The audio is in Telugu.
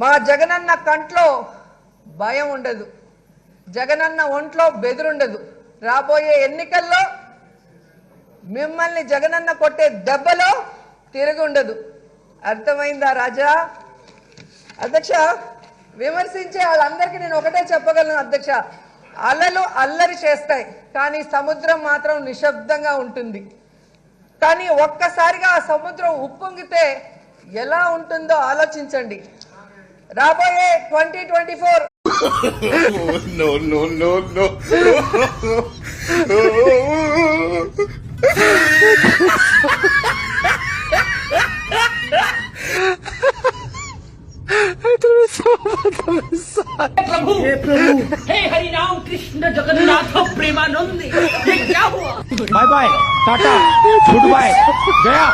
మా జగనన్న కంట్లో భయం ఉండదు, జగనన్న ఒంట్లో బెదురుండదు. రాబోయే ఎన్నికల్లో మిమ్మల్ని జగనన్న కొట్టే దెబ్బలో తిరుగుండదు. అర్థమైందా రాజా? అధ్యక్ష, విమర్శించే వాళ్ళందరికీ నేను ఒకటే చెప్పగలను అధ్యక్ష, అలలు అల్లరి చేస్తాయి కానీ సముద్రం మాత్రం నిశ్శబ్దంగా ఉంటుంది. కానీ ఒక్కసారిగా ఆ సముద్రం ఉప్పొంగితే ఎలా ఉంటుందో ఆలోచించండి. రాబోయే 2024 no no no no प्रभु हे हरि राम कृष्ण जगन्नाथ प्रेमानंद, ये क्या हुआ? Bye bye, tata, goodbye, गया।